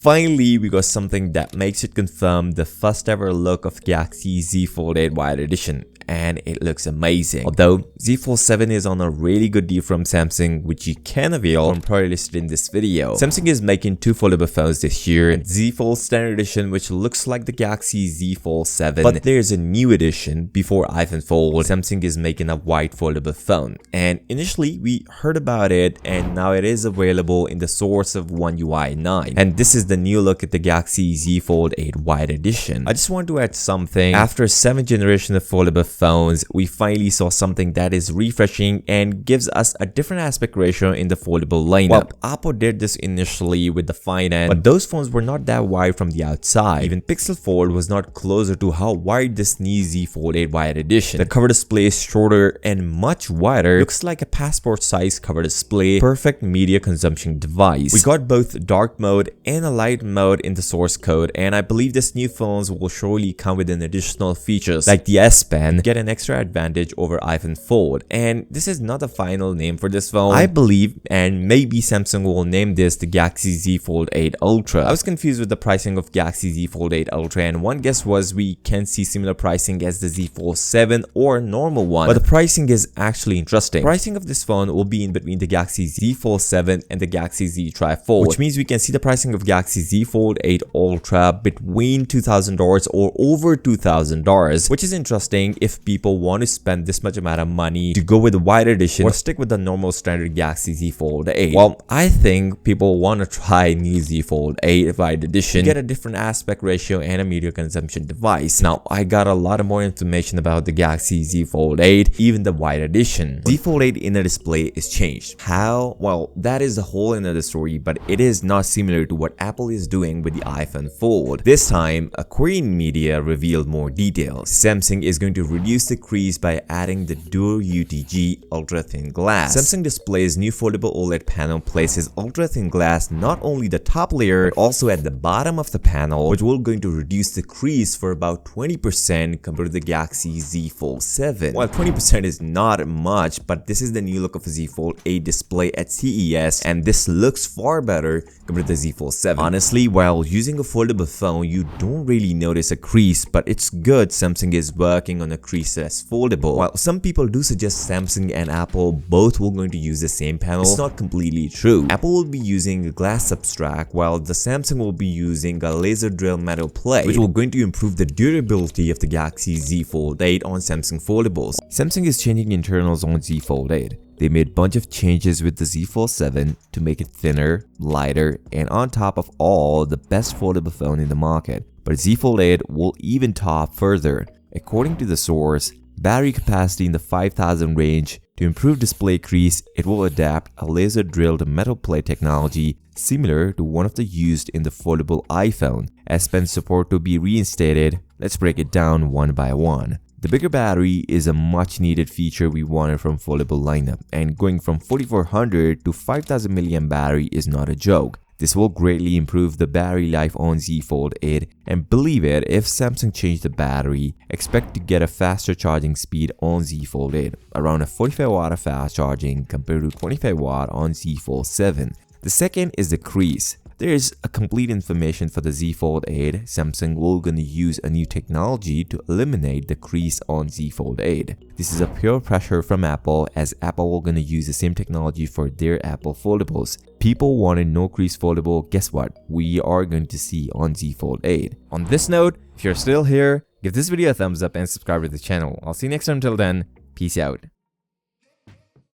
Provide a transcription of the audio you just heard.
Finally, we got something that makes it confirm the first ever look of Galaxy Z Fold 8 Wide Edition, and it looks amazing. Although Z Fold 7 is on a really good deal from Samsung, which you can avail from prior listed in this video. Samsung is making two foldable phones this year, Z Fold Standard Edition, which looks like the Galaxy Z Fold 7, but there's a new edition before iPhone Fold. Samsung is making a white foldable phone, and initially we heard about it, and now it is available in the source of One UI 9, and this is the new look at the Galaxy Z Fold 8 Wide Edition. I just want to add something. After 7th generation of foldable phones, we finally saw something that is refreshing and gives us a different aspect ratio in the foldable lineup. Well, Apple did this initially with the Find N, but those phones were not that wide from the outside. Even Pixel Fold was not closer to how wide this new Z Fold 8 Wide Edition. The cover display is shorter and much wider. Looks like a passport size cover display. Perfect media consumption device. We got both dark mode and a light mode in the source code, and I believe this new phones will surely come with an additional features like the S Pen, get an extra advantage over iPhone Fold. And this is not the final name for this phone, I believe, and maybe Samsung will name this the Galaxy Z Fold 8 Ultra. I was confused with the pricing of Galaxy Z Fold 8 Ultra, and one guess was we can see similar pricing as the Z Fold 7 or normal one, but the pricing is actually interesting. Pricing of this phone will be in between the Galaxy Z Fold 7 and the Galaxy Z Tri Fold, which means we can see the pricing of Galaxy Z Fold 8 Ultra between $2,000 or over $2,000, which is interesting if people want to spend this much amount of money to go with the wide edition or stick with the normal standard Galaxy Z Fold 8. Well, I think people want to try new Z Fold 8 Wide Edition, get a different aspect ratio and a media consumption device. Now, I got a lot of more information about the Galaxy Z Fold 8, even the Wide Edition. Z Fold 8 inner display is changed. How? Well, that is the whole another story, but it is not similar to what Apple is doing with the iPhone Fold. This time, a Korean media revealed more details. Samsung is going to reduce the crease by adding the dual UTG ultra thin glass. Samsung Display's new foldable OLED panel places ultra thin glass not only the top layer but also at the bottom of the panel, which will going to reduce the crease for about 20% compared to the Galaxy Z Fold 7. Well, 20% is not much, but this is the new look of a Z Fold 8 display at CES, and this looks far better compared to the Z Fold 7. Honestly, while using a foldable phone, you don't really notice a crease, but it's good Samsung is working on a creaseless foldable. While some people do suggest Samsung and Apple both will going to use the same panel, it's not completely true. Apple will be using a glass substrate, while the Samsung will be using a laser drill metal plate, which will going to improve the durability of the Galaxy Z Fold 8 on Samsung foldables. Samsung is changing internals on Z Fold 8. They made a bunch of changes with the Z Fold 7 to make it thinner, lighter, and on top of all, the best foldable phone in the market. But Z Fold 8 will even top further. According to the source, battery capacity in the 5000 range. To improve display crease, it will adapt a laser drilled metal plate technology similar to one of the used in the foldable iPhone. S Pen support to be reinstated. Let's break it down one by one. The bigger battery is a much needed feature we wanted from foldable lineup, and going from 4400 to 5000 mAh battery is not a joke. This will greatly improve the battery life on Z Fold 8, and believe it, if Samsung changed the battery, expect to get a faster charging speed on Z Fold 8, around a 45 watt of fast charging compared to 25 watt on Z Fold 7. The second is the crease. There is a complete information for the Z Fold 8. Samsung will gonna use a new technology to eliminate the crease on Z Fold 8. This is a pure pressure from Apple, as Apple will gonna use the same technology for their Apple foldables. People wanted no crease foldable. Guess what? We are going to see on Z Fold 8. On this note, if you're still here, give this video a thumbs up and subscribe to the channel. I'll see you next time. Till then, peace out.